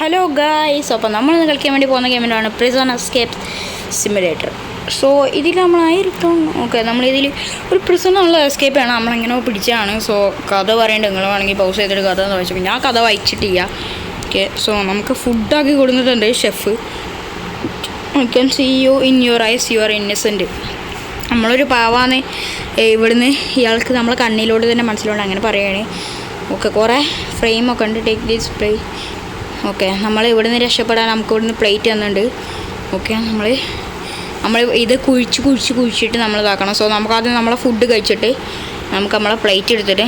Hello guys, അപ്പോൾ നമ്മളിന്ന് കളിക്കാൻ വേണ്ടി പോകുന്ന ഗെയിമിലാണ് പ്രിസൺ എസ്കേപ്പ് സിമുലേറ്റർ. സോ ഇതിൽ നമ്മളായിരിക്കും നമ്മളിതിൽ ഒരു പ്രിസണുള്ള എസ്കേപ്പ് ആണ്, നമ്മളെങ്ങനെ പിടിച്ചതാണ്. സോ കഥ പറയേണ്ടത് നിങ്ങൾ വേണമെങ്കിൽ പൗസ് ചെയ്തിട്ട് കഥ എന്ന് വെച്ചപ്പോൾ ഞാൻ കഥ വായിച്ചിട്ടില്ല. ഓക്കെ, സോ നമുക്ക് ഫുഡാക്കി കൊടുത്തിട്ടുണ്ട് chef. I can see you in your eyes, you are innocent. നമ്മളൊരു പാവാന്ന് ഇവിടുന്ന് ഇയാൾക്ക് നമ്മളെ കണ്ണിലോട്ട് തന്നെ മനസ്സിലോട്ട് അങ്ങനെ പറയുകയാണ്. ഓക്കെ, കുറേ ഫ്രെയിമൊക്കെ ഉണ്ട്. Take this play. ഓക്കെ, നമ്മൾ ഇവിടുന്ന് രക്ഷപ്പെടാൻ നമുക്ക് ഇവിടുന്ന് പ്ലേറ്റ് തന്നിട്ടുണ്ട്. ഓക്കെ, നമ്മൾ ഇത് കുഴിച്ചിട്ട് നമ്മൾ ഇതാക്കണം. സോ നമുക്കാദ്യം നമ്മളെ ഫുഡ് കഴിച്ചിട്ട് നമുക്ക് നമ്മളെ പ്ലേറ്റ് എടുത്തിട്ട്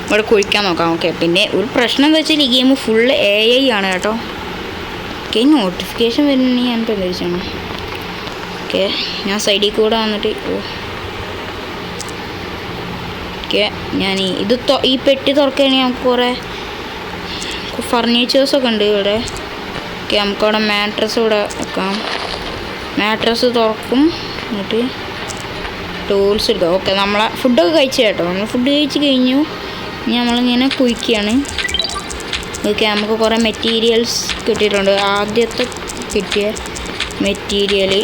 ഇവിടെ കുഴിക്കാൻ നോക്കാം. ഓക്കെ, പിന്നെ ഒരു പ്രശ്നം എന്താ വെച്ചാൽ ഈ ഗെയിം ഫുള്ള് AI ആണ് കേട്ടോ. ഓക്കെ, നോട്ടിഫിക്കേഷൻ വരുന്നുണ്ടെങ്കിൽ ഞാനിപ്പോൾ എന്താ വെച്ചാണ്. ഓക്കെ, ഞാൻ സൈഡിൽ കൂടെ വന്നിട്ട് ഓക്കെ ഞാൻ ഈ പെട്ടി തുറക്കുകയാണെങ്കിൽ നമുക്ക് കുറേ ഫർണിച്ചേഴ്സൊക്കെ ഉണ്ട് ഇവിടെ. ഓക്കെ, നമുക്കവിടെ മാട്രസ് ഇവിടെ വെക്കാം. മാട്രസ് തുറക്കും, എന്നിട്ട് ടൂൾസ് എടുക്കാം. ഓക്കെ, നമ്മളെ ഫുഡൊക്കെ കഴിച്ചു കേട്ടോ. നമ്മൾ ഫുഡ് കഴിച്ച് കഴിഞ്ഞു. ഇനി നമ്മളിങ്ങനെ കുഴിക്കുകയാണ്. ഓക്കെ, നമുക്ക് കുറേ മെറ്റീരിയൽസ് കിട്ടിയിട്ടുണ്ട്. ആദ്യത്തെ കിട്ടിയ മെറ്റീരിയൽ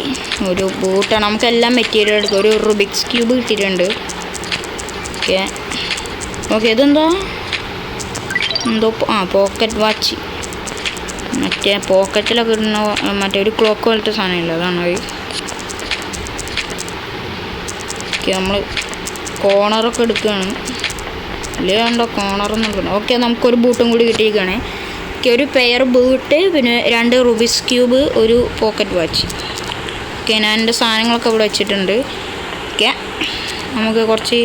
ഒരു ബൂട്ടാണ്. നമുക്കെല്ലാം മെറ്റീരിയൽ എടുക്കാം. ഒരു റുബിക്സ് ക്യൂബ് കിട്ടിയിട്ടുണ്ട്. ഓക്കെ ഓക്കെ ഇതെന്താ എന്തോ പോക്കറ്റ് വാച്ച്. മറ്റേ പോക്കറ്റിലൊക്കെ ഇടുന്ന മറ്റേ ഒരു ക്ലോക്ക് പോലത്തെ സാധനമില്ല, അതാണ് അത്. ഓക്കെ, നമ്മൾ കോണറൊക്കെ എടുക്കുകയാണ്. അല്ലേ വേണ്ട, കോണറൊന്നും എടുക്കണം. ഓക്കെ, നമുക്കൊരു ബൂട്ടും കൂടി കിട്ടിയിരിക്കുകയാണ്. ഓക്കെ, ഒരു പെയർ ബൂട്ട്, പിന്നെ 2 റുബിക്സ് ക്യൂബ്, ഒരു പോക്കറ്റ് വാച്ച്. ഓക്കെ, ഞാൻ എൻ്റെ സാധനങ്ങളൊക്കെ ഇവിടെ വെച്ചിട്ടുണ്ട്. ഓക്കെ, നമുക്ക് കുറച്ച്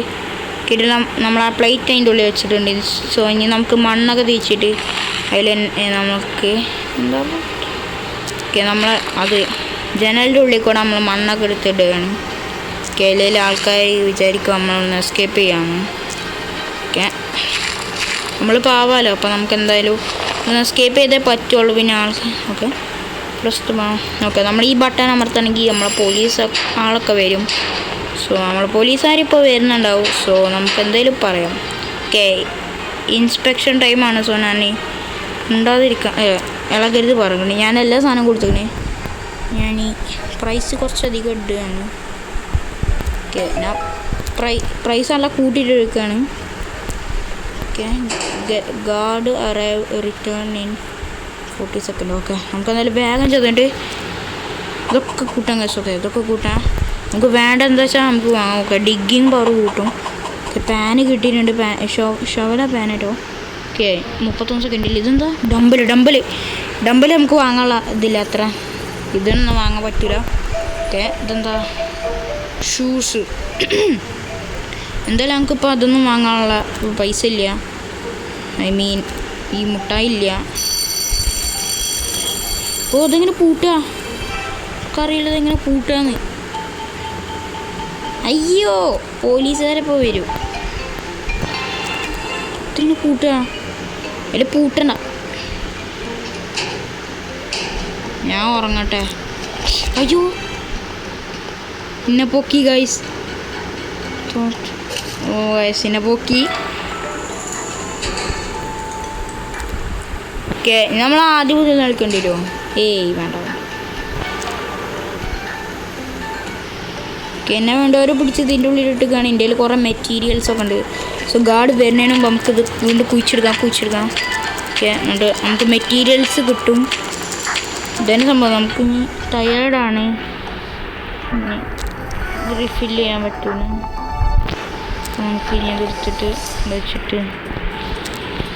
കിടലം നമ്മൾ ആ പ്ലേറ്റ് അതിൻ്റെ ഉള്ളിൽ വെച്ചിട്ടുണ്ട്. സോ ഇനി നമുക്ക് മണ്ണൊക്കെ തേച്ചിട്ട് അതിൽ നമുക്ക് എന്താ ഓക്കെ നമ്മൾ അത് ജനലിൻ്റെ ഉള്ളിൽ കൂടെ നമ്മൾ മണ്ണൊക്കെ എടുത്തിടുകയാണ്. ഓക്കെ, അതിൽ ആൾക്കാർ വിചാരിക്കും നമ്മളൊന്ന് എസ്കേപ്പ് ചെയ്യാമെന്ന്. ഓക്കെ, നമ്മൾ പാവാലോ, അപ്പോൾ നമുക്ക് എന്തായാലും ഒന്ന് എസ്കേപ്പ് ചെയ്തേ പറ്റുള്ളൂ. പിന്നെ ഓക്കെ പ്രശ്നം. ഓക്കെ, നമ്മൾ ഈ ബട്ടൺ അമർത്തണമെങ്കിൽ നമ്മളെ പോലീസ് ആളൊക്കെ വരും. സോ നമ്മൾ പോലീസുകാരിപ്പോൾ വരുന്നുണ്ടാവും. സോ നമുക്ക് എന്തെങ്കിലും പറയാം. ഓക്കെ, ഇൻസ്പെക്ഷൻ ടൈമാണ്. സോ ഞാൻ ഉണ്ടാതിരിക്കാൻ ഇളകരുത് പറയുന്നത്. ഞാൻ എല്ലാ സാധനം കൊടുത്തിരുന്നേ. ഞാൻ ഈ പ്രൈസ് കുറച്ചധികം ഇടുകയാണ്. ഓക്കെ, ഞാൻ പ്രൈസ് നല്ല കൂട്ടിയിട്ട് എടുക്കുകയാണ്. Okay, guard arrive return in 40 second. Okay, നമുക്ക് എന്തായാലും വേഗം ചെയ്തിട്ട് ഇതൊക്കെ കൂട്ടാൻ കഴിച്ചു. ഓക്കെ, ഇതൊക്കെ കൂട്ടാം. നമുക്ക് വേണ്ട എന്താ വെച്ചാൽ നമുക്ക് വാങ്ങാം. ഓക്കെ, ഡിഗ്ഗിങ് പവർ കൂട്ടും. ഓക്കെ, പാന് കിട്ടിയിട്ടുണ്ട്. ഷവല പാൻ കേട്ടോ. ഓക്കെ, 31 സെക്കൻഡിൽ. ഇതെന്താ ഡമ്പല് നമുക്ക് വാങ്ങാനുള്ള ഇതില്ല, അത്ര ഇതൊന്നും വാങ്ങാൻ പറ്റില്ല. ഓക്കെ, ഇതെന്താ ഷൂസ്. എന്തായാലും നമുക്കിപ്പോൾ അതൊന്നും വാങ്ങാനുള്ള പൈസ ഇല്ല. ഐ മീൻ ഈ മുട്ടായി ഇല്ല. ഓ, അതെങ്ങനെ പൂട്ടുക? നമുക്കറിയില്ലത് എങ്ങനെ പൂട്ടുകയെന്ന്. അയ്യോ, പോലീസുകാരെപ്പോൾ വരും. ഇതിന് പൂട്ടുക അതിൽ പൂട്ടണ്ട. ഞാൻ ഉറങ്ങട്ടെ. അയ്യോ, എന്നെ പൊക്കി ഗൈസ്. ഓ ഗൈസ്, എന്നെ പൊക്കി. ഓക്കെ, നമ്മൾ ആദ്യം മുതൽ കളിക്കേണ്ടി വരുമോ? ഏയ് വേണ്ട. എന്നെ വേണ്ടവരെ പിടിച്ച് ഇതിൻ്റെ ഉള്ളിലിട്ടിട്ടാണ്. എൻ്റെ കയ്യിൽ കുറേ മെറ്റീരിയൽസൊക്കെ ഉണ്ട്. സോ ഗാർഡ് വരുന്നതിന് മുമ്പ് നമുക്കിത് വീണ്ടും കുഴിച്ചെടുക്കാം. ഓക്കെ, എന്നിട്ട് നമുക്ക് മെറ്റീരിയൽസ് കിട്ടും. ഇതന്നെ സംഭവം. നമുക്ക് ടയേർഡാണ്, റീഫില്ല് ചെയ്യാൻ പറ്റില്ല. നമുക്ക് ഇനി അതെടുത്തിട്ട് വെച്ചിട്ട്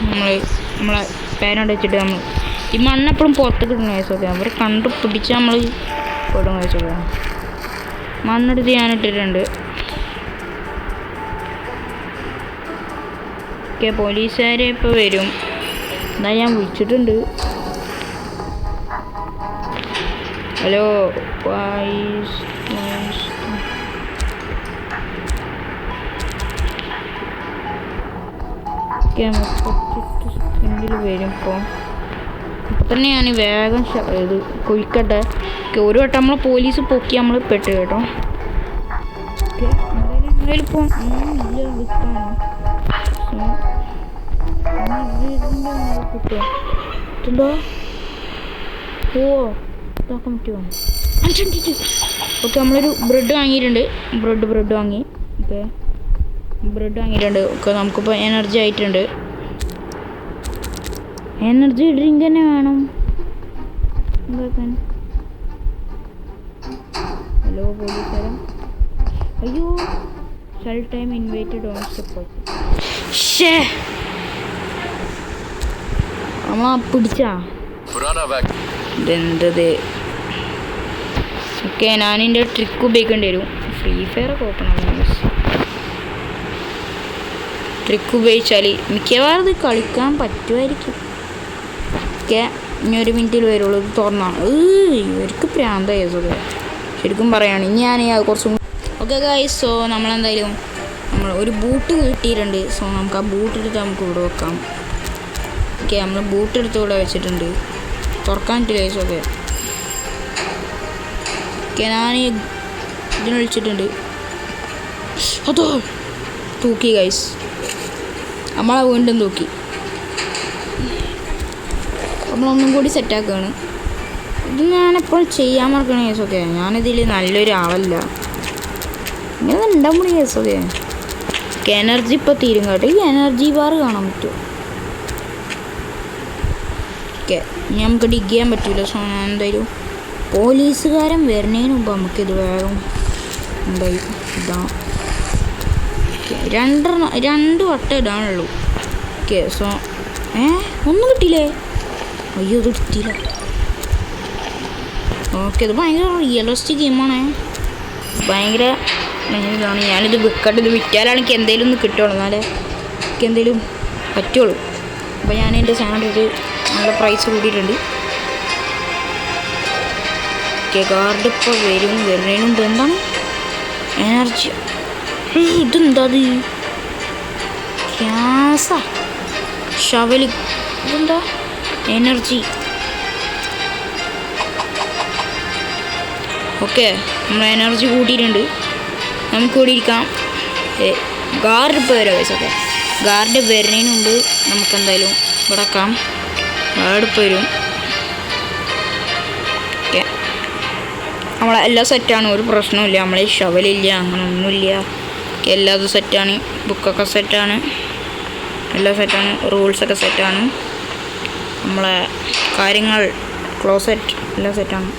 നമ്മളെ പാനോട് വെച്ചിട്ട് നമ്മൾ ഈ മണ്ണെപ്പോഴും പുറത്തേക്ക് ഇടുന്ന കേസൊക്കെ അവരെ കണ്ടു പിടിച്ച് നമ്മൾ കൊടുക്കുന്ന കേസൊക്കെ. മണ്ണെടുത്ത് ഞാനിട്ടിട്ടുണ്ട്. ഓക്കെ, പോലീസുകാരെ ഇപ്പോൾ വരും. എന്താ ഞാൻ വിളിച്ചിട്ടുണ്ട്. ഹലോ ഓക്കെ, 38 സെക്കൻഡിൽ വരും. ഇപ്പോൾ തന്നെ ഞാൻ വേഗം ഇത് കുഴിക്കട്ടെ. ഒരു വട്ടം നമ്മളെ പോലീസ് പൊക്കി നമ്മൾ പെട്ട് കേട്ടോ. ഓക്കെ, എന്തായാലും ഇപ്പോൾ ഇല്ല വിൽക്കാണ്. കിട്ടുമോ? ഓ ഇതാക്കാൻ പറ്റുമോ? ഓക്കെ നമ്മളൊരു ബ്രെഡ് വാങ്ങിയിട്ടുണ്ട്. ബ്രെഡ് വാങ്ങി. ഓക്കെ ബ്രെഡ് വാങ്ങിയിട്ടുണ്ട്. ഓക്കെ നമുക്കിപ്പോൾ എനർജി ആയിട്ടുണ്ട്. എനർജി ഡ്രിങ്ക് തന്നെ വേണം. എന്താക്കാൻ? ഹലോ പോലീസുകാരാ. അയ്യോ shell time invited on step. ഷേ അമ്മ പിടിച്ചാ ഇതെന്തത്? ഓക്കെ ഞാനിൻ്റെ ട്രിക്ക് ഉപയോഗിക്കേണ്ടി വരും. ഫ്രീ ഫയർ ഒക്കെ ഓപ്പൺ ആകും. ട്രിക്ക് ഉപയോഗിച്ചാൽ മിക്കവാറും ഇത് കളിക്കാൻ പറ്റുമായിരിക്കും. ഓക്കെ ഇനി 1 മിനിറ്റിൽ വരുള്ളൂ. ഇത് തുറന്നാണ്. ഇവർക്ക് പ്രാന്തായ ശരിക്കും പറയുകയാണ്. ഇനി ഞാൻ കുറച്ചും ഓക്കെ ഗൈസ്. സോ നമ്മളെന്തായാലും ഒരു ബൂട്ട് കിട്ടിയിട്ടുണ്ട്. സോ നമുക്ക് ആ ബൂട്ട് എടുത്ത് നമുക്ക് ഇവിടെ വെക്കാം. ഓക്കെ നമ്മൾ ബൂട്ട് എടുത്ത് ഇവിടെ വെച്ചിട്ടുണ്ട്. തുറക്കാൻ പറ്റില്ല ഗൈസ്. ഓക്കെ ഓക്കെ ഞാൻ ഇതിന് വിളിച്ചിട്ടുണ്ട്. അതോ തൂക്കി ഗൈസ്. നമ്മളെ വീണ്ടും തൂക്കി. നമ്മളൊന്നും കൂടി സെറ്റാക്കുകയാണ്. ഇത് ഞാനെപ്പോഴും ചെയ്യാൻ മറക്കണ ഗൈസ്. ഓക്കെ ഞാനിതിൽ നല്ലൊരു ആളല്ല. ഇങ്ങനെ ഉണ്ടാകുമ്പോൾ ഗൈസ്. ഓക്കെ എനർജി ഇപ്പോൾ തീരും കേട്ടോ. ഈ എനർജി ബാർ കാണാൻ പറ്റുമോ? ഓക്കെ ഇനി നമുക്ക് ഡിഗ് ചെയ്യാൻ പറ്റില്ല. സോ ഞാൻ എന്തായാലും പോലീസുകാരൻ വരുന്നതിന് മുമ്പ് നമുക്കിത് വേഗം എന്തായി ഇടാം. ഓക്കെ 2 വട്ടം ഇടാനുള്ളൂ. ഓക്കെ സോ ഒന്നും കിട്ടിയില്ലേ? അയ്യോ ഇത് കിട്ടിയില്ല. ഓക്കെ ഇത് ഭയങ്കര റിയലിസ്റ്റിക് ഗെയിമാണ്. ഭയങ്കര ഇതാണ്. ഞാനിത് വിൽക്കട്ടെ. ഇത് വിറ്റാലാണ് എനിക്ക് എന്തെങ്കിലും ഒന്ന് കിട്ടുള്ളൂ. എന്നാലേ എനിക്ക് എന്തെങ്കിലും പറ്റുള്ളൂ. അപ്പോൾ ഞാൻ എൻ്റെ സാധനത്തിൽ നല്ല പ്രൈസ് കൂട്ടിയിട്ടുണ്ട്. ഓക്കെ ഗാർഡ് ഇപ്പോൾ വരുന്നതിന് മുമ്പ് എന്താണ് എനർജി? ഇതെന്താ അത്? ഗ്യാസാ ഷവല്. ഇതെന്താ എനർജി? ഓക്കെ നമ്മൾ എനർജി കൂട്ടിയിട്ടുണ്ട്. നമുക്ക് ഇവിടെ ഇരിക്കാം. ഗാർഡ് ഇപ്പോൾ വരാം ഗൈസ്. ഓക്കെ ഗാർഡ് വരുന്നതിന് മുമ്പ് നമുക്കെന്തായാലും ഇവിടെ വെക്കാം. ഗാർഡ് ഇപ്പോൾ വരും. ഓക്കെ നമ്മളെല്ലാം സെറ്റാണ്. ഒരു പ്രശ്നമില്ല. നമ്മളെ ഷവലില്ല അങ്ങനെ ഒന്നുമില്ല. എല്ലാതും സെറ്റാണ്. ബുക്കൊക്കെ സെറ്റാണ്. എല്ലാം സെറ്റാണ്. റൂൾസൊക്കെ സെറ്റാണ്. നമ്മളെ കാര്യങ്ങൾ ക്ലോസറ്റ് എല്ലാം സെറ്റാണ്.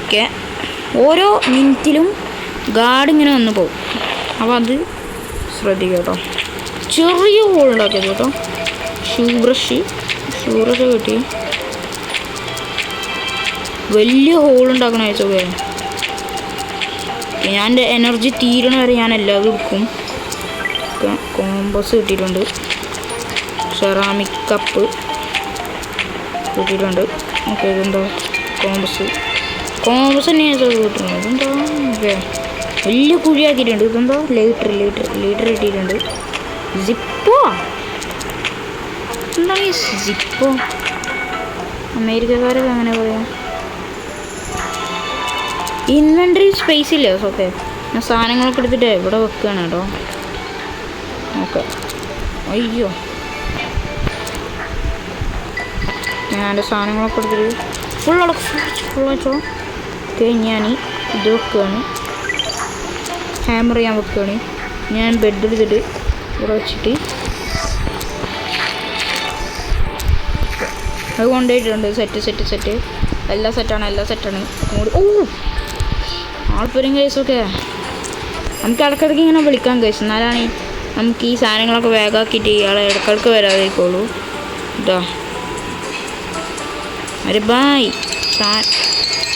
ഓക്കെ ഓരോ മിനിറ്റിലും ഗാർഡ് ഇങ്ങനെ വന്ന് പോകും. അപ്പോൾ അത് ശ്രദ്ധിക്കുക കേട്ടോ. ചെറിയ ഹോളുണ്ടാക്കിയത് കേട്ടോ. ഷൂ ബ്രഷ് കിട്ടി. വലിയ ഹോളുണ്ടാക്കണ വെച്ചോക്കെ. ഞാൻ എൻ്റെ എനർജി തീരണ വരെ ഞാൻ എല്ലാതും എടുക്കും. കോമ്പസ് കിട്ടിയിട്ടുണ്ട്. സെറാമിക് കപ്പ് കിട്ടിയിട്ടുണ്ട്. ഓക്കെ ഇതെന്താ കോമ്പസ് തന്നെ കിട്ടുന്നത്. ഇതെന്താ ഓക്കെ വലിയ കുഴിയാക്കിയിട്ടുണ്ട്. ഇതെന്താ ലൈറ്റർ കിട്ടിയിട്ടുണ്ട്. സിപ്പോ എന്താണ് ഈ സിപ്പോ? അമേരിക്കക്കാരൊക്കെ അങ്ങനെ പറയാം. ഇൻവെൻട്രി സ്പേസ് ഇല്ല. ഓക്കെ ഞാൻ സാധനങ്ങളൊക്കെ എടുത്തിട്ട് ഇവിടെ വെക്കുകയാണ് കേട്ടോ. ഓക്കെ അയ്യോ ഞാൻ എൻ്റെ സാധനങ്ങളൊക്കെ എടുത്തിട്ട് ഫുൾ വെച്ചോ. ഓക്കെ ഞാൻ ഇത് വെക്കുകയാണ്. ഹാമർ ചെയ്യാൻ വെക്കുകയാണ്. ഞാൻ ബെഡ് എടുത്തിട്ട് ഇവിടെ വെച്ചിട്ട് അത് കൊണ്ടുപോയിട്ടുണ്ട്. സെറ്റ് എല്ലാം സെറ്റാണ്. ഓ ആൾപ്പരും കേസൊക്കെ നമുക്ക് ഇടയ്ക്കിടയ്ക്ക് ഇങ്ങനെ വിളിക്കാൻ കേസ്. എന്നാലാണ് നമുക്ക് ഈ സാധനങ്ങളൊക്കെ വേഗമാക്കിയിട്ട് ഇയാളെ ഇടയ്ക്കിടയ്ക്ക് വരാതിരിക്കുള്ളൂ. ഇതാ അരെ ബായ്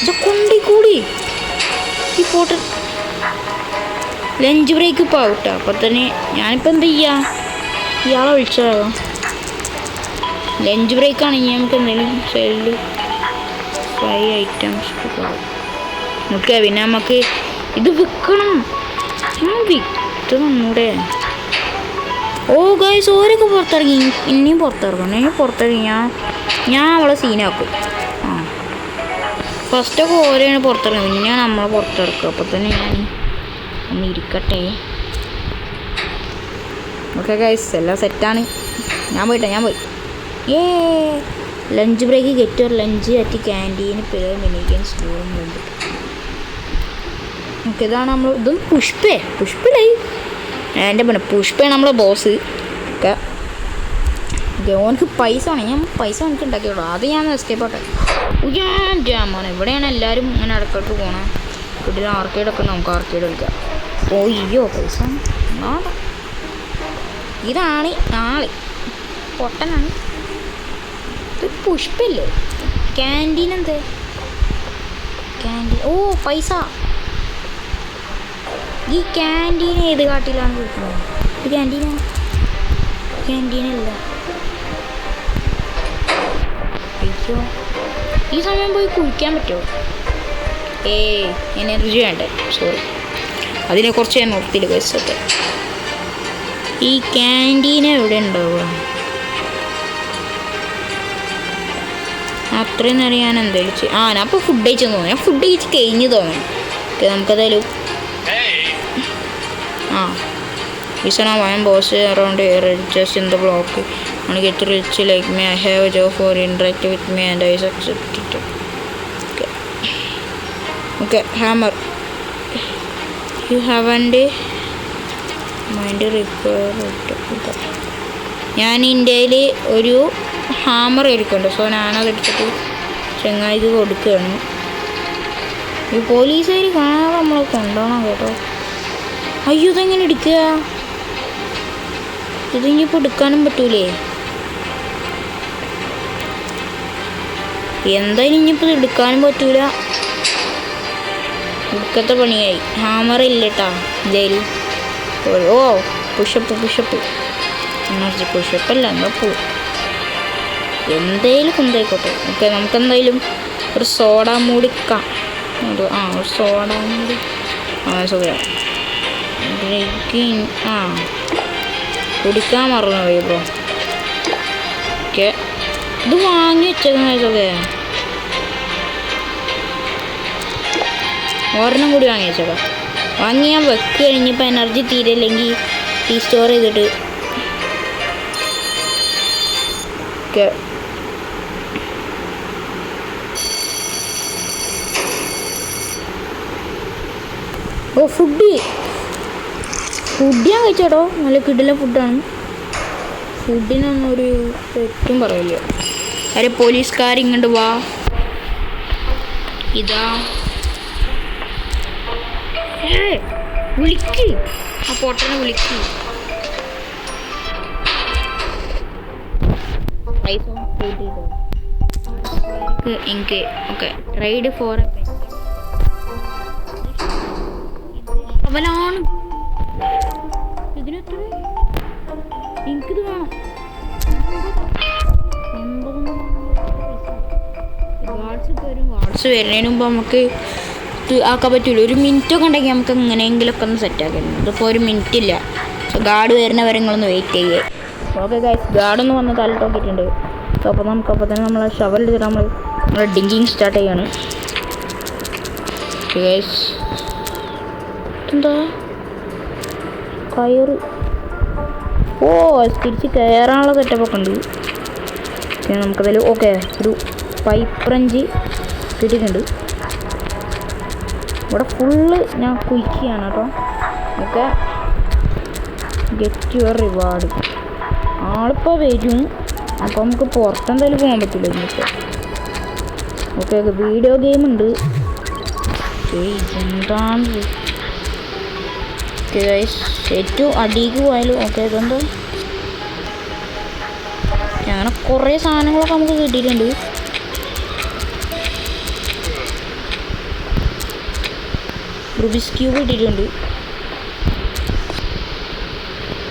ഇതൊക്കെ കൂടി ഈ പോട്ട് ലഞ്ച് ബ്രേക്ക് ഇപ്പോൾ ആവട്ടെ. അപ്പോൾ തന്നെ ഞാനിപ്പോൾ എന്താ ചെയ്യുക? ഇയാളെ വിളിച്ചോ. ലഞ്ച് ബ്രേക്കാണെങ്കിൽ നമുക്ക് എന്തെങ്കിലും സൈഡിൽ 5 ഐറ്റംസ് ഓക്കെ. പിന്നെ നമുക്ക് ഇത് വിൽക്കണം. വിറ്റ് തന്നൂടെ? ഓ ഗൈസ് ഓരൊക്കെ പുറത്തിറങ്ങി. ഇനിയും പുറത്തിറങ്ങി ഞാൻ അവളെ സീനാക്കും. ഫസ്റ്റൊക്കെ ഓരോയാണ് പുറത്തിറങ്ങുന്നത്. പിന്നെ ഞാൻ നമ്മളെ പുറത്തിറക്കും. അപ്പോൾ തന്നെ ഞാൻ ഒന്ന് ഇരിക്കട്ടെ. ഓക്കെ ഗൈസ് എല്ലാം സെറ്റാണ്. ഞാൻ പോയി. Lunch break get your lunch at canteen പിള്ളേർ മിനിക്കൻ സ്കൂളും ഉണ്ട്. ഓക്കെ, ഇതാണ് നമ്മൾ. ഇതും പുഷ്പല്ലേ എൻ്റെ പിന്നെ പുഷ്പയാണ് നമ്മളെ ബോസ്. ഓക്കെ ഓനക്ക് പൈസ വേണം. ഞാൻ പൈസ എനിക്ക് ഉണ്ടാക്കിയുള്ളൂ. അത് ഞാൻ എസ്കേപ്പ് ആട്ടെ. മോനെ ഇവിടെയാണ് എല്ലാവരും ഇങ്ങനെ ഇടയ്ക്കിടയ്ക്ക് പോകണേ. വീട്ടിൽ ആർക്കേഡൊക്കെ നമുക്ക് ആർക്കേഡ് കളിക്കാം. അയ്യോ പൈസ ഇതാണ് ആള് പൊട്ടനാണ്. ഇത് പുഷ്പല്ലേ ക്യാൻറ്റീൻ എന്തേ ക്യാൻറ്റീൻ? ഓ പൈസ. ഈ ക്യാൻറ്റീൻ ഏത് കാട്ടിലാണ് കിട്ടുന്നത്? ഇത് ക്യാൻറ്റീനല്ല. അയ്യോ ഈ സമയം പോയി കുളിക്കാൻ പറ്റുമോ? എനർജി വേണ്ടേ? സോറി, അതിനെക്കുറിച്ച് ഞാൻ ഓർത്തില്ല പൈസൊക്കെ. ഈ ക്യാൻറ്റീൻ എവിടെ ഉണ്ടാവുക? അത്രയും നേരം ഞാൻ എന്തായാലും ഞാൻ അപ്പോൾ ഫുഡ് കഴിച്ചെന്ന് തോന്നുന്നു. ഞാൻ ഫുഡ് കഴിച്ച് കഴിഞ്ഞ് തോന്നുന്നു. ഓക്കെ നമുക്കതായാലും Listen, I am boss around here just in the block. And get rich like me. I have a job for interact with me and I accept it. Okay, hammer. You haven't mind required. ഞാൻ ഇന്ത്യയിൽ ഒരു hammer ഇരിക്കുന്നുണ്ട്. So ഞാനതെടുത്തിട്ട് ചെങ്ങായിക്ക് കൊടുക്കുകയാണ്. ഈ പോലീസുകാർ കാണാതെ നമ്മളെ കൊണ്ടുപോകണം കേട്ടോ. അയ്യോ ഇതെങ്ങനെ എടുക്കുക? ഇതിനിപ്പോൾ എടുക്കാനും പറ്റൂലേ? എന്തായാലും ഇനിയിപ്പോൾ ഇത് എടുക്കാനും പറ്റൂല. എടുക്കത്തെ പണിയായി. ഹാമർ ഇല്ല കേട്ടാ ജയിലിൽ. ഓ പുഷപ്പ് എനർജി പുഷപ്പല്ല എന്താ എന്തേലും കൊണ്ടായിക്കോട്ടെ. ഓക്കെ നമുക്കെന്തായാലും ഒരു സോഡ മൂടിക്കാം. ഒരു സോഡ മൂടി സുഖം കുടിക്കാൻ മറന്നു പോയി ബ്രോ. ഓക്കെ ഇത് വാങ്ങി വെച്ചേക്കെ. ഒരെണ്ണം കൂടി വാങ്ങി വെച്ചേക്കാം. വാങ്ങി ഞാൻ വെക്ക് കഴിഞ്ഞപ്പോൾ എനർജി തീരെല്ലെങ്കിൽ സ്റ്റോർ ചെയ്തിട്ട്. ഓക്കെ ഫുഡ് ഞാൻ കഴിച്ചോട്ടോ. നല്ല കിടില ഫുഡാണ്. ഫുഡിനൊന്നും ഒരു തെറ്റും പറയില്ല. അരെ പോലീസുകാരിങ്ങോട്ട് വാ. ഇതാ വിളിക്ക്, ആ പൊട്ടനെ വിളിക്ക്. എനിക്ക് ഓക്കെ റൈഡ് ഫോർ അവനാണ്. ഇതിനെത്ര? എനിക്കിത് വേണം. വാട്സ് വരുന്നതിന് മുമ്പ് നമുക്ക് ഇത് ആക്കാൻ പറ്റൂല. ഒരു മിനിറ്റൊക്കെ ഉണ്ടെങ്കിൽ നമുക്ക് എങ്ങനെയെങ്കിലൊക്കെ ഒന്ന് സെറ്റാക്കണം. ഇതിപ്പോൾ ഒരു മിനിറ്റ് ഇല്ല. സോ ഗാർഡ് വരുന്നവരെ നിങ്ങളൊന്ന് വെയിറ്റ് ചെയ്യേ. ഓക്കെ ഗൈസ്, ഗാർഡൊന്ന് വന്ന് തലട്ടോക്കിയിട്ടുണ്ട്. സോ അപ്പോൾ നമുക്കപ്പോൾ തന്നെ നമ്മൾ ഷവൽ എടുത്തിട്ട് നമ്മൾ ഡിങ്കിങ് സ്റ്റാർട്ട് ചെയ്യാണ്. ഗൈസ് എന്താ കയറ്? ഓ തിരിച്ച് കയറാനുള്ള സെറ്റപ്പൊക്കെ ഉണ്ട്. പിന്നെ നമുക്കതിൽ ഓക്കെ ഒരു പൈപ്പ് റഞ്ച് കിട്ടിയിട്ടുണ്ട്. ഇവിടെ ഫുള്ള് ഞാൻ കുയിക്കുകയാണ് കേട്ടോ. Okay get your reward. ആളിപ്പോൾ വരും. അപ്പോൾ നമുക്ക് പുറത്തെന്തായാലും പോകാൻ പറ്റില്ല ഇന്നിപ്പോൾ. ഓക്കെ വീഡിയോ ഗെയിം ഉണ്ട്. എന്താണ് ഏറ്റവും അടിക്ക് പോയാലും ഓക്കെ ഇതെന്താ അങ്ങനെ കുറേ സാധനങ്ങളൊക്കെ നമുക്ക് കിട്ടിയിട്ടുണ്ട്. റുബിക്സ് ക്യൂബ് കിട്ടിയിട്ടുണ്ട്.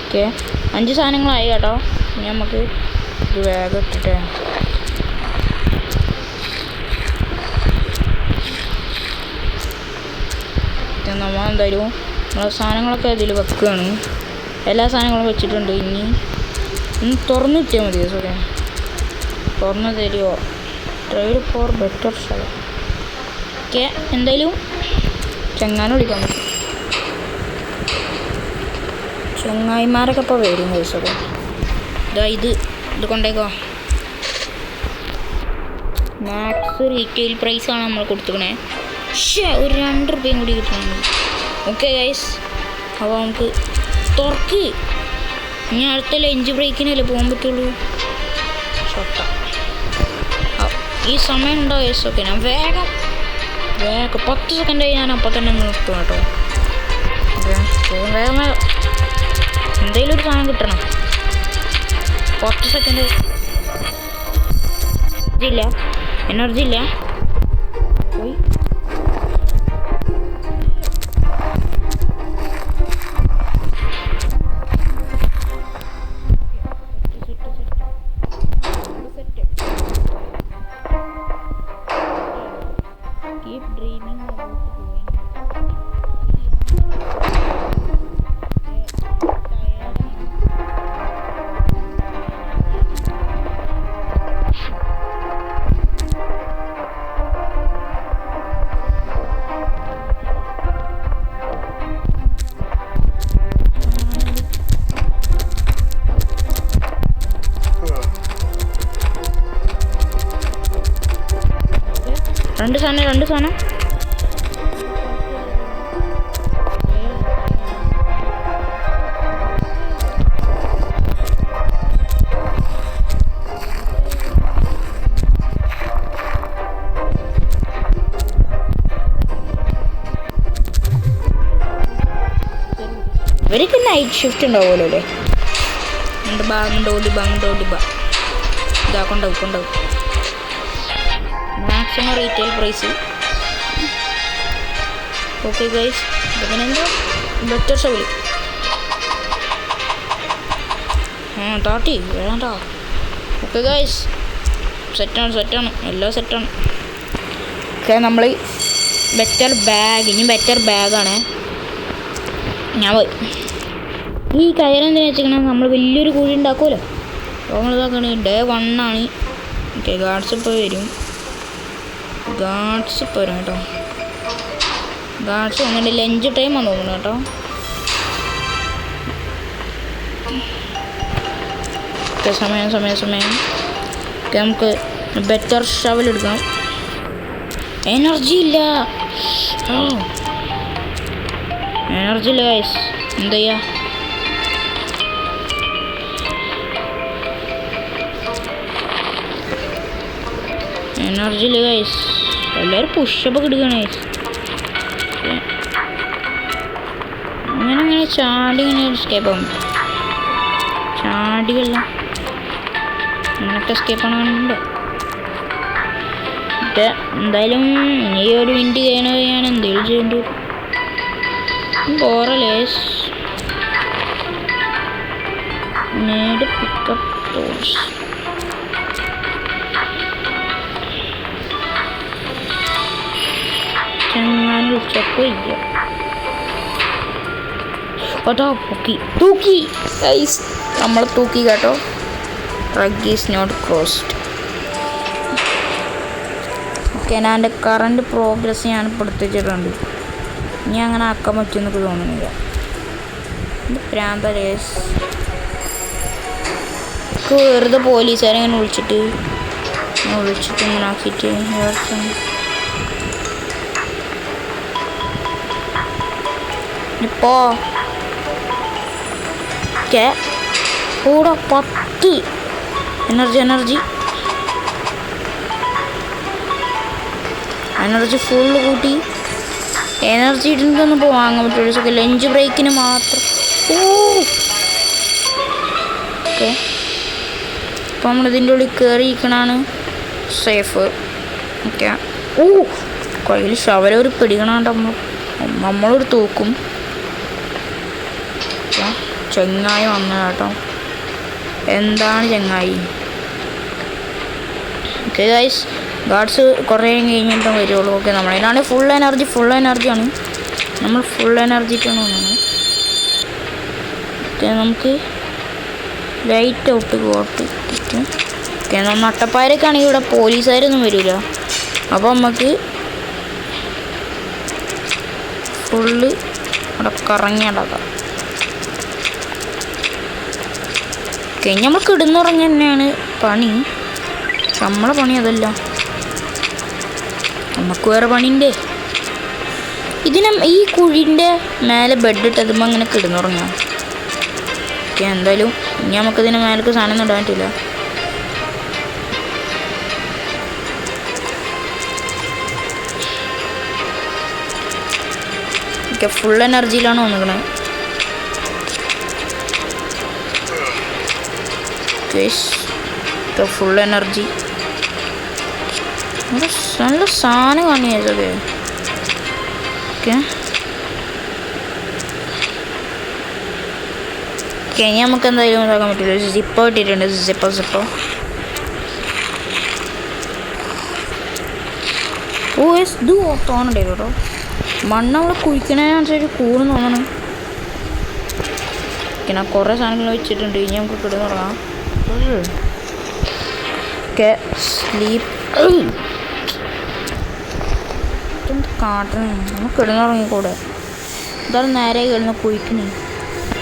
ഓക്കെ 5 സാധനങ്ങളായി കേട്ടോ. ഇനി നമുക്ക് ഇത് വേഗം ഇട്ടിട്ടേ നമ്മൾ എന്തായാലും നമ്മളെ സാധനങ്ങളൊക്കെ അതിൽ വെക്കുകയാണ്. എല്ലാ സാധനങ്ങളും വെച്ചിട്ടുണ്ട്. ഇനി തുറന്നു കിട്ടിയാൽ മതി. സോറി തുറന്നു തരുമോ? ട്രേഡ് ഫോർ ബെറ്റർ സ്ഥലം. ഓക്കെ എന്തായാലും ചെങ്ങാനെ വിളിക്കാൻ പറ്റും. ചെങ്ങായിമാരൊക്കെ ഇപ്പോൾ വരും. പൈസ ഇത് കൊണ്ടേക്കോ. മാക്സ് റീറ്റെയിൽ പ്രൈസാണ് നമ്മൾ കൊടുത്തുക്കണേ. പക്ഷേ ഒരു 2 രൂപയും കൂടി കിട്ടുന്നുണ്ട്. ഓക്കെ ഗൈസ്, അപ്പോൾ നമുക്ക് തുറക്ക്. ഇനി അടുത്ത ലഞ്ച് ബ്രേക്കിനല്ലേ പോകാൻ പറ്റുള്ളൂ. ഷോട്ട ഈ സമയം ഉണ്ടോ ഗൈസ്? ഓക്കെ, ഞാൻ വേഗം 10 സെക്കൻഡായി, ഞാൻ അപ്പം തന്നെ നിർത്തും കേട്ടോ. വേഗം എന്തെങ്കിലും ഒരു സാധനം കിട്ടണം. 10 സെക്കൻഡ്. എനർജി ഇല്ല. പോയി. Keep dreaming about going. രണ്ട് സാധനം ഇവർക്ക് നൈറ്റ് ഷിഫ്റ്റ് ഉണ്ടാവുമല്ലോ അല്ലേ? കൊണ്ടാവും maximum retail price. Okay guys, ഇതിനെന്താ ബെറ്റർ ഷവല് താട്ടി വേണ്ട. ഓക്കെ ഗൈസ്, സെറ്റാണ് എല്ലാം സെറ്റാണ്. ഓക്കെ, നമ്മൾ ബെറ്റർ ബാഗ്, ഇനി ബെറ്റർ ബാഗാണ്. ഞാൻ പോയി ഈ കയറെന്തിനാ വെച്ചിരിക്കണേ? നമ്മൾ വലിയൊരു കുഴി ഉണ്ടാക്കുമല്ലോ. അപ്പോൾ നമ്മളിതാക്കണ ഡേ 1 ആണ്. ഓക്കെ, ഗാർഡ്സ് ഇപ്പോൾ വരും കേട്ടോ. ഗാർഡ്സ് വന്നിട്ട് ലഞ്ച് ടൈമാണെന്ന് തോന്നുന്നു കേട്ടോ. ഓക്കെ, സമയം. ഓക്കെ, നമുക്ക് ബെറ്റർ ഷവൽ എടുക്കാം. എനർജി ഇല്ല ഗൈസ്, എന്താ ചെയ്യാ? എനർജി ഇല്ല ഗൈസ്. എല്ലാവരും പുഷപ്പ് കിട്ടുകയാണ് ഗൈസ്. അങ്ങനെ ചാടി എസ്കേപ്പ് ആകും. ചാടിയല്ല അങ്ങനത്തെ എസ്കേപ്പ് ആണോ? എന്തായാലും ഈ ഒരു മിനിറ്റ് കഴിഞ്ഞാൽ ഞാൻ എന്തെങ്കിലും ചെയ്യേണ്ടി വരും. ബോറല്ലേ? Need pick up tools. ചെങ്ങാനും ഉച്ചക്കില്ല. അതാ തൂക്കി ഗൈസ്, നമ്മൾ തൂക്കി കേട്ടോ. Rug is not crossed. Okay, ഞാൻ എൻ്റെ കറണ്ട് പ്രോഗ്രസ് ഞാൻ എടുത്തിട്ടുണ്ട്. ഇനി അങ്ങനെ ആക്കാൻ പറ്റുമെന്നൊക്കെ തോന്നുന്നില്ല. ഇത് പ്രാന്തലേസ് വെറുതെ പോലീസുകാരെ ഇങ്ങനെ വിളിച്ചിട്ട് ഇങ്ങനെ ആക്കിയിട്ട് ഇപ്പോൾ കൂടെ 10 എനർജി ഫുള്ള് കൂട്ടി. എനർജി ഇടുന്നതൊന്നും ഇപ്പോൾ വാങ്ങാൻ പറ്റുള്ളൂ. ലഞ്ച് ബ്രേക്കിന് മാത്രം. ഓക്കെ, ഇപ്പോൾ നമ്മളിതിൻ്റെ ഉള്ളിൽ കയറിയിരിക്കണതാണ് സേഫ്. ഓക്കെ, കയ്യിൽ ശവലൊരു പിടിക്കണാണ്ട് നമ്മളൊരു തൂക്കും. ചെങ്ങായി വന്ന കേട്ടോ. എന്താണ് ചെങ്ങായി? ഓക്കെ ഗൈസ്, ഗാർഡ്സ് കുറേ കഴിഞ്ഞിട്ടും വരുള്ളൂ. ഓക്കെ, നമ്മളതിനാണ് ഫുൾ എനർജിയാണ്. നമ്മൾ ഫുൾ എനർജി ഇട്ടാണ് വന്നത്. ഓക്കെ, നമുക്ക് ലൈറ്റ് ഔട്ട് കിട്ടും. ഓക്കെ, നട്ടപ്പാരൊക്കെ ആണെങ്കിൽ ഇവിടെ പോലീസുകാരൊന്നും വരില്ല. അപ്പോൾ നമുക്ക് ഫുള്ള് അവിടെ കറങ്ങിയടക്കാം. ഓക്കെ, നമ്മൾ കിടന്നുറങ്ങി തന്നെയാണ് പണി. നമ്മളെ പണി അതല്ല. നമുക്ക് വേറെ പണിയുണ്ടേ. ഈ കുഴിൻ്റെ മേലെ ബെഡ് ഇട്ടതുമ്പോൾ അങ്ങനെ കിടന്നുറങ്ങാം. ഓക്കെ, എന്തായാലും ഇനി നമുക്കിതിന് മേലേക്ക് സാധനം ഒന്നും ഇടാൻ പറ്റില്ല. ഓക്കെ, ഫുൾ എനർജിയിലാണ് വന്നിരിക്കണത്. ഫുൾ എനർജി നല്ല സാധനം കാണിയതൊക്കെ. ഓക്കെ ഇനി നമുക്ക് എന്തായാലും ഇതാക്കാൻ പറ്റില്ല. സിപ്പോ ഇട്ടിട്ടുണ്ട്. സിപ്പോ ഓ എസ് ഇത് തോന്നണ്ടേ കേട്ടോ. മണ്ണ് നമ്മൾ കുഴിക്കണതിനനുസരിച്ച് കൂടുന്നു തോന്നണം. പിന്നെ കുറേ സാധനങ്ങൾ വെച്ചിട്ടുണ്ട്. ഇനി നമുക്ക് കിടന്നു തുടങ്ങാം. ഓക്കെ സ്ലീപ്പ് എന്ത് കാട്ടണേ. നമുക്ക് കിടന്നുറങ്ങിക്കൂടെ? ഇതാണ് നേരെ കിടന്ന് കുഴിക്കണേ.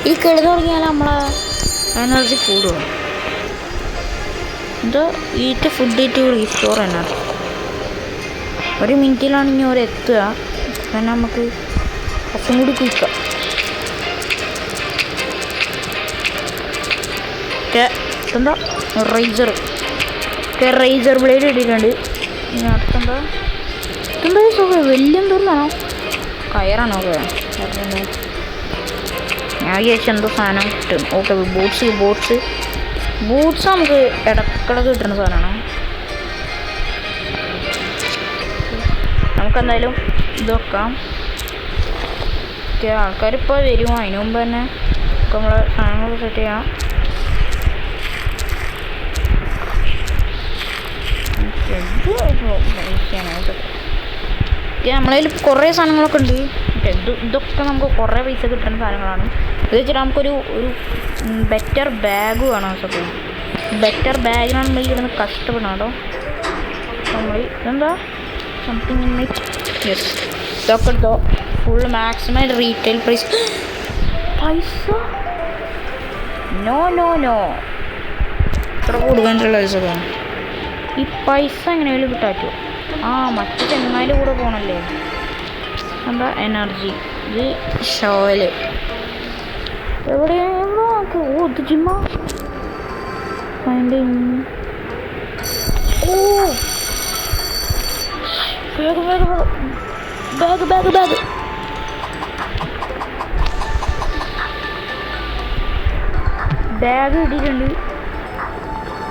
ഈ കിടന്നുറങ്ങിയാൽ നമ്മളെ എനർജി കൂടുക. ഇത് eat food eat restore energy. 1 മിനിറ്റിലാണ് ഇനി എത്തുക. പിന്നെ നമുക്ക് കുറച്ചും കൂടി കുഴിക്കാം. എന്താ റൈസർ ബ്ലേഡ് ഇട്ടിട്ടുണ്ട്. ഇനി അടുത്തെന്താ വലിയ എന്തോന്നാണോ? കയറാണോ? ഞാൻ വിചാരിച്ചു എന്തോ സാധനം കിട്ടും. ഓക്കെ ബൂട്ട്സ് നമുക്ക് ഇടക്കിടക്ക് കിട്ടുന്ന സാധനമാണ്. നമുക്കെന്തായാലും ഇത് വെക്കാം. ഓക്കെ, ആൾക്കാരിപ്പോൾ വരുമോ? അതിന് മുമ്പ് തന്നെ നമ്മളെ സാധനങ്ങൾ സെറ്റ് ചെയ്യാം. നമ്മളതിൽ കുറേ സാധനങ്ങളൊക്കെ ഉണ്ട്. ഇതൊക്കെ നമുക്ക് കുറേ പൈസ കിട്ടുന്ന സാധനങ്ങളാണ്. ഇത് വെച്ചിട്ട് നമുക്കൊരു ബെറ്റർ ബാഗ് വേണം. അതൊക്കെ ബെറ്റർ ബാഗിനാണ് നമ്മൾ ഇവിടുന്ന് കഷ്ടപ്പെടണം കേട്ടോ. നമ്മൾ ഇതെന്താ സംതിങ് ഇൻ ഇറ്റ്. യെസ്, ഇതൊക്കെ എടുത്തോ. Full maximum retail price. പൈസ നോ ഇത്ര കൊടുക്കാനുള്ള പൈസ വേണം. ഈ പൈസ എങ്ങനെയാലും കിട്ടാൻ പറ്റുമോ? മറ്റു ചെന്നാലും കൂടെ പോകണല്ലേ. എന്താ എനർജി ഇത് ഷോയില് എവിടെ നോക്ക്. ഇത് ജിമ്മ. അതിൻ്റെ ബാഗ് ഇട്ടിട്ടുണ്ട്.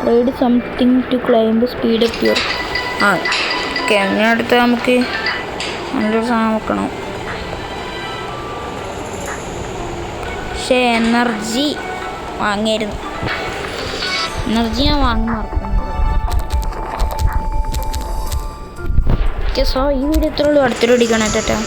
Ride something to climb speed up your. Okay, അങ്ങനെ അടുത്ത് നമുക്ക് നല്ലൊരു സാധനം വെക്കണം. പക്ഷേ എനർജി വാങ്ങിയായിരുന്നു. എനർജി ഞാൻ വാങ്ങി മറക്കുന്നു. ഓക്കെ, സോ ഈ വീഡിയോ ഇത്രയുള്ളൂ. അടുത്തൊരു വീഡിയോ കാണാം. ടാറ്റാ.